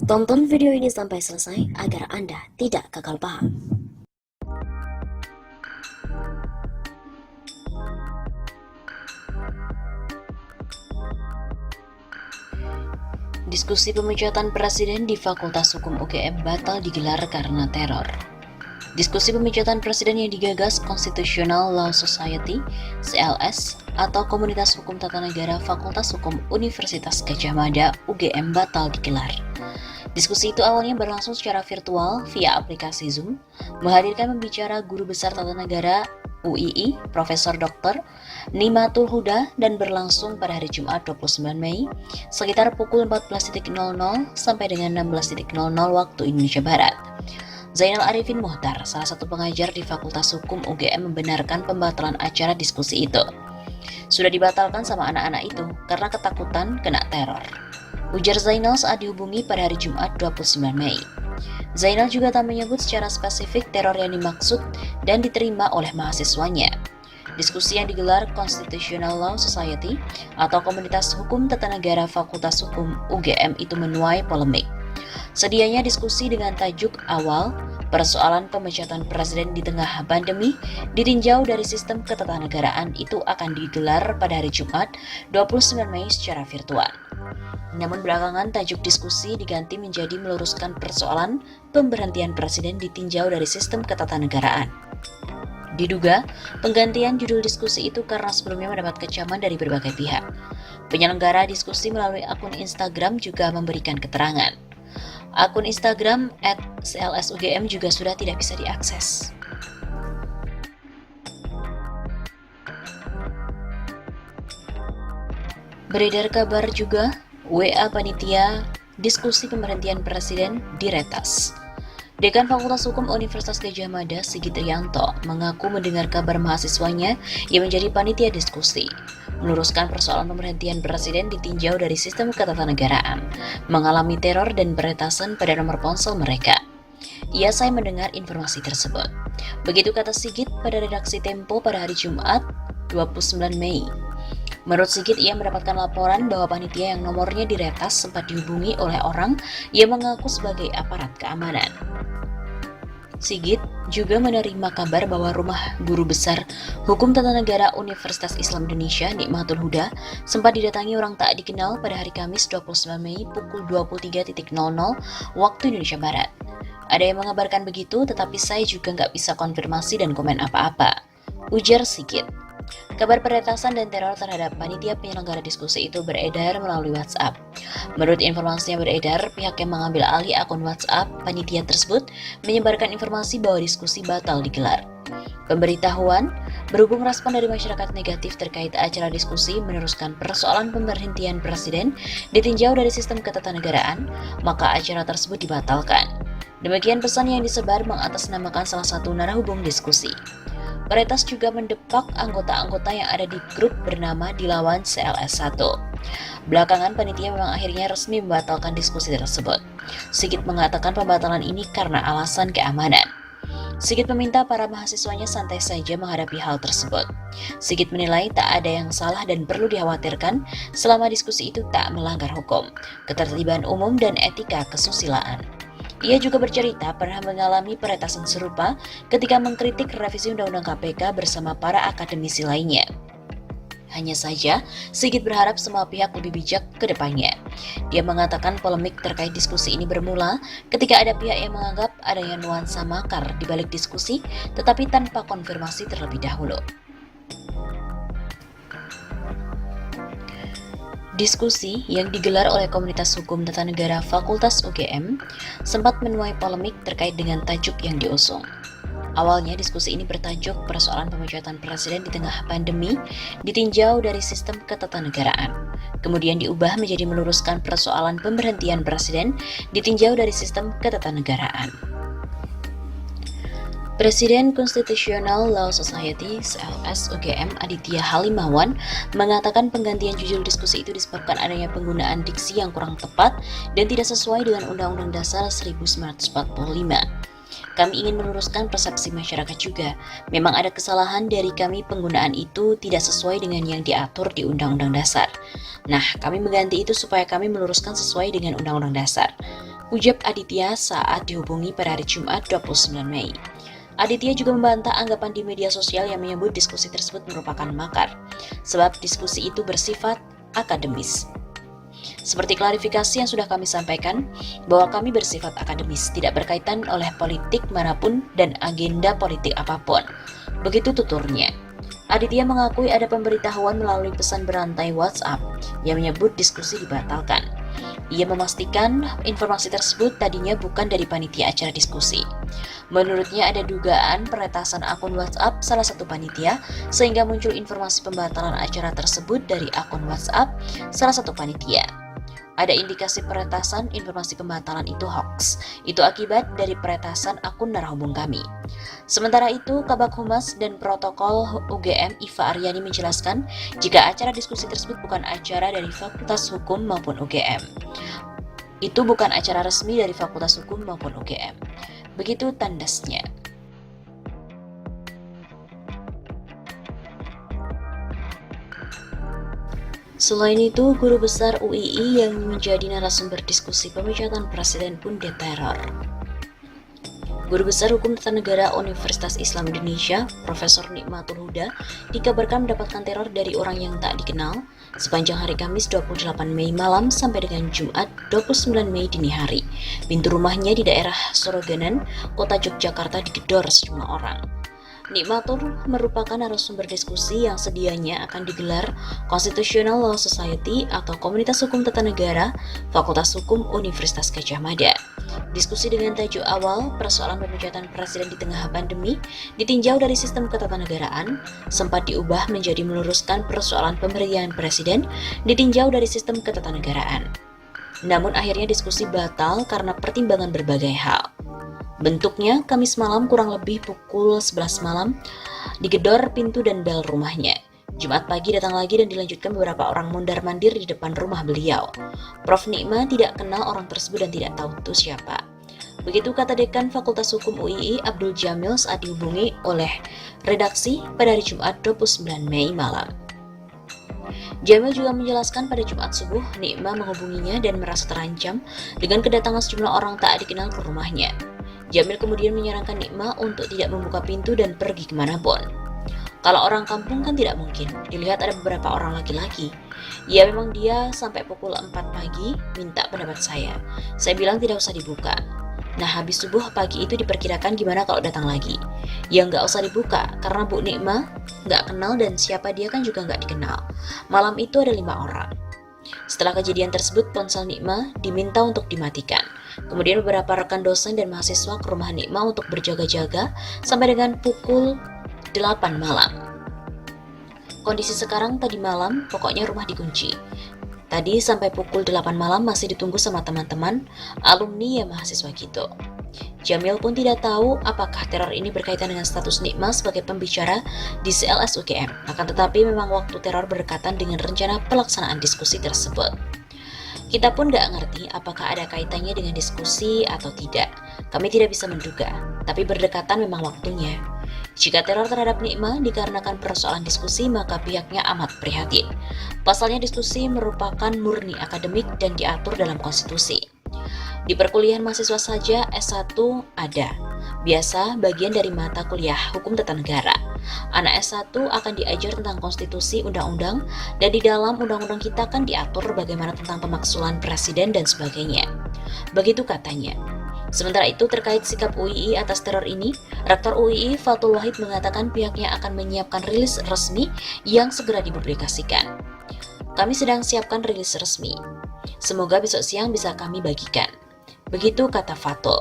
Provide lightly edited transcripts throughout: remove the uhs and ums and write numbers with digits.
Tonton video ini sampai selesai agar Anda tidak gagal paham. Diskusi pemecatan presiden di Fakultas Hukum UGM batal digelar karena teror. Diskusi pemecatan presiden yang digagas Constitutional Law Society (CLS) atau Komunitas Hukum Tata Negara Fakultas Hukum Universitas Gadjah Mada UGM batal digelar. Diskusi itu awalnya berlangsung secara virtual via aplikasi Zoom, menghadirkan pembicara Guru Besar Tata Negara UII, Profesor Dr. Nimatul Huda, dan berlangsung pada hari Jumat 29 Mei sekitar pukul 14.00 sampai dengan 16.00 waktu Indonesia Barat. Zainal Arifin Mohtar, salah satu pengajar di Fakultas Hukum UGM, membenarkan pembatalan acara diskusi itu. Sudah dibatalkan sama anak-anak itu karena ketakutan kena teror, ujar Zainal saat dihubungi pada hari Jumat 29 Mei. Zainal juga tak menyebut secara spesifik teror yang dimaksud dan diterima oleh mahasiswanya. Diskusi yang digelar Constitutional Law Society atau Komunitas Hukum Tata Negara Fakultas Hukum UGM itu menuai polemik. Sedianya diskusi dengan tajuk awal, persoalan pemecatan presiden di tengah pandemi ditinjau dari sistem ketatanegaraan itu akan digelar pada hari Jumat 29 Mei secara virtual. Namun belakangan tajuk diskusi diganti menjadi meluruskan persoalan pemberhentian presiden ditinjau dari sistem ketatanegaraan. Diduga, penggantian judul diskusi itu karena sebelumnya mendapat kecaman dari berbagai pihak. Penyelenggara diskusi melalui akun Instagram juga memberikan keterangan. Akun Instagram @CLSUGM juga sudah tidak bisa diakses. Beredar kabar juga, WA panitia diskusi pemberhentian presiden diretas. Dekan Fakultas Hukum Universitas Gadjah Mada, Sigit Rianto, mengaku mendengar kabar mahasiswanya yang menjadi panitia diskusi, meluruskan persoalan pemberhentian presiden ditinjau dari sistem ketatanegaraan, mengalami teror dan peretasan pada nomor ponsel mereka. Saya mendengar informasi tersebut. Begitu kata Sigit pada redaksi Tempo pada hari Jumat 29 Mei. Menurut Sigit, ia mendapatkan laporan bahwa panitia yang nomornya diretas sempat dihubungi oleh orang yang mengaku sebagai aparat keamanan. Sigit juga menerima kabar bahwa rumah Guru Besar Hukum Tata Negara Universitas Islam Indonesia, Nikmatul Huda, sempat didatangi orang tak dikenal pada hari Kamis 29 Mei pukul 23.00 waktu Indonesia Barat. Ada yang mengabarkan begitu, tetapi saya juga nggak bisa konfirmasi dan komen apa-apa, ujar Sigit. Kabar peretasan dan teror terhadap panitia penyelenggara diskusi itu beredar melalui WhatsApp. Menurut informasi yang beredar, pihak yang mengambil alih akun WhatsApp panitia tersebut menyebarkan informasi bahwa diskusi batal digelar. Pemberitahuan, berhubung respon dari masyarakat negatif terkait acara diskusi meneruskan persoalan pemberhentian presiden ditinjau dari sistem ketatanegaraan, maka acara tersebut dibatalkan. Demikian pesan yang disebar mengatasnamakan salah satu narahubung diskusi. Peretas juga mendepak anggota-anggota yang ada di grup bernama Dilawan CLS1. Belakangan panitia memang akhirnya resmi membatalkan diskusi tersebut. Sigit mengatakan pembatalan ini karena alasan keamanan. Sigit meminta para mahasiswanya santai saja menghadapi hal tersebut. Sigit menilai tak ada yang salah dan perlu dikhawatirkan selama diskusi itu tak melanggar hukum, ketertiban umum dan etika kesusilaan. Ia juga bercerita pernah mengalami peretasan serupa ketika mengkritik revisi Undang-Undang KPK bersama para akademisi lainnya. Hanya saja, Sigit berharap semua pihak lebih bijak ke depannya. Dia mengatakan polemik terkait diskusi ini bermula ketika ada pihak yang menganggap adanya nuansa makar di balik diskusi, tetapi tanpa konfirmasi terlebih dahulu. Diskusi yang digelar oleh Komunitas Hukum Tata Negara Fakultas UGM sempat menuai polemik terkait dengan tajuk yang diusung. Awalnya diskusi ini bertajuk persoalan pemecatan presiden di tengah pandemi ditinjau dari sistem ketatanegaraan. Kemudian diubah menjadi meluruskan persoalan pemberhentian presiden ditinjau dari sistem ketatanegaraan. Presiden Constitutional Law Society (CLS) UGM Aditya Halimawan mengatakan penggantian judul diskusi itu disebabkan adanya penggunaan diksi yang kurang tepat dan tidak sesuai dengan Undang-Undang Dasar 1945. Kami ingin meluruskan persepsi masyarakat juga. Memang ada kesalahan dari kami, penggunaan itu tidak sesuai dengan yang diatur di Undang-Undang Dasar. Nah, kami mengganti itu supaya kami meluruskan sesuai dengan Undang-Undang Dasar. ujar Aditya saat dihubungi pada hari Jumat 29 Mei. Aditya juga membantah anggapan di media sosial yang menyebut diskusi tersebut merupakan makar, sebab diskusi itu bersifat akademis. Seperti klarifikasi yang sudah kami sampaikan, bahwa kami bersifat akademis, tidak berkaitan oleh politik manapun dan agenda politik apapun. Begitu tuturnya. Aditya mengakui ada pemberitahuan melalui pesan berantai WhatsApp yang menyebut diskusi dibatalkan. Ia memastikan informasi tersebut tadinya bukan dari panitia acara diskusi. Menurutnya ada dugaan peretasan akun WhatsApp salah satu panitia sehingga muncul informasi pembatalan acara tersebut dari akun WhatsApp salah satu panitia. Ada indikasi peretasan informasi pembatalan itu hoax. Itu akibat dari peretasan akun narahubung kami. Sementara itu, Kabag Humas dan Protokol UGM Iva Aryani menjelaskan jika acara diskusi tersebut bukan acara dari Fakultas Hukum maupun UGM. Itu bukan acara resmi dari Fakultas Hukum maupun UGM. Begitu tandasnya. Selain itu, guru besar UII yang menjadi narasumber diskusi pemecatan presiden pun diteror. Guru Besar Hukum Tata Negara Universitas Islam Indonesia, Profesor Nikmatul Huda, dikabarkan mendapatkan teror dari orang yang tak dikenal sepanjang hari Kamis 28 Mei malam sampai dengan Jumat 29 Mei dini hari. Pintu rumahnya di daerah Soroganan, Kota Yogyakarta digedor sejumlah orang. Nikmatul merupakan narasumber diskusi yang sedianya akan digelar Constitutional Law Society atau Komunitas Hukum Tata Negara Fakultas Hukum Universitas Gadjah Mada. Diskusi dengan tajuk awal persoalan pemecatan presiden di tengah pandemi ditinjau dari sistem ketatanegaraan, sempat diubah menjadi meluruskan persoalan pemberian presiden ditinjau dari sistem ketatanegaraan. Namun akhirnya diskusi batal karena pertimbangan berbagai hal. Bentuknya, Kamis malam kurang lebih pukul 11 malam, digedor pintu dan bel rumahnya. Jumat pagi datang lagi dan dilanjutkan beberapa orang mondar-mandir di depan rumah beliau. Prof. Nikma tidak kenal orang tersebut dan tidak tahu itu siapa. Begitu kata Dekan Fakultas Hukum UII Abdul Jamil saat dihubungi oleh redaksi pada hari Jumat 29 Mei malam. Jamil juga menjelaskan pada Jumat subuh, Nikma menghubunginya dan merasa terancam dengan kedatangan sejumlah orang tak dikenal ke rumahnya. Jamil kemudian menyarankan Nikma untuk tidak membuka pintu dan pergi kemanapun. Kalau orang kampung kan tidak mungkin, dilihat ada beberapa orang laki-laki. Ya memang dia sampai pukul 4 pagi minta pendapat saya. Saya bilang tidak usah dibuka. Nah habis subuh pagi itu diperkirakan gimana kalau datang lagi. Ya nggak usah dibuka, karena Bu Nikma nggak kenal dan siapa dia kan juga nggak dikenal. Malam itu ada 5 orang. Setelah kejadian tersebut, ponsel Nikma diminta untuk dimatikan. Kemudian beberapa rekan dosen dan mahasiswa ke rumah Nikma untuk berjaga-jaga sampai dengan pukul 8 malam. Kondisi sekarang tadi malam, pokoknya rumah dikunci. Tadi sampai pukul 8 malam masih ditunggu sama teman-teman, alumni ya mahasiswa gitu. Jamil pun tidak tahu apakah teror ini berkaitan dengan status Nikma sebagai pembicara di CLS UGM. Akan tetapi memang waktu teror berdekatan dengan rencana pelaksanaan diskusi tersebut. Kita pun gak ngerti apakah ada kaitannya dengan diskusi atau tidak. Kami tidak bisa menduga, tapi berdekatan memang waktunya. Jika teror terhadap Nikma dikarenakan persoalan diskusi, maka pihaknya amat prihatin. Pasalnya diskusi merupakan murni akademik dan diatur dalam konstitusi. Di perkuliahan mahasiswa saja S1 ada. Biasa bagian dari mata kuliah Hukum Tata Negara. Anak S1 akan diajar tentang konstitusi, undang-undang, dan di dalam undang-undang kita kan diatur bagaimana tentang pemakzulan presiden dan sebagainya. Begitu katanya. Sementara itu terkait sikap UII atas teror ini, Rektor UII Fathul Wahid mengatakan pihaknya akan menyiapkan rilis resmi yang segera dipublikasikan. Kami sedang siapkan rilis resmi. Semoga besok siang bisa kami bagikan. Begitu kata Fathul.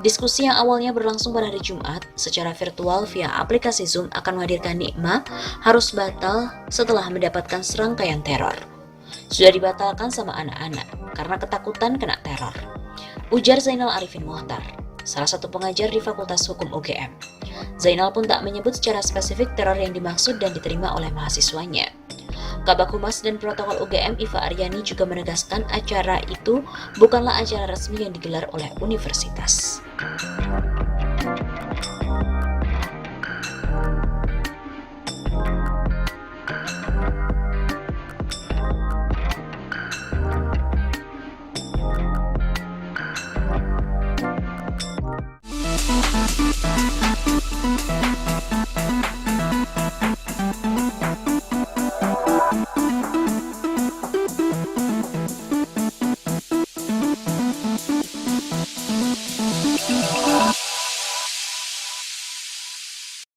Diskusi yang awalnya berlangsung pada hari Jumat secara virtual via aplikasi Zoom akan menghadirkan Nikma harus batal setelah mendapatkan serangkaian teror. Sudah dibatalkan sama anak-anak karena ketakutan kena teror. Ujar Zainal Arifin Mohtar, salah satu pengajar di Fakultas Hukum UGM. Zainal pun tak menyebut secara spesifik teror yang dimaksud dan diterima oleh mahasiswanya. Kabag Humas dan Protokol UGM Iva Aryani juga menegaskan acara itu bukanlah acara resmi yang digelar oleh universitas.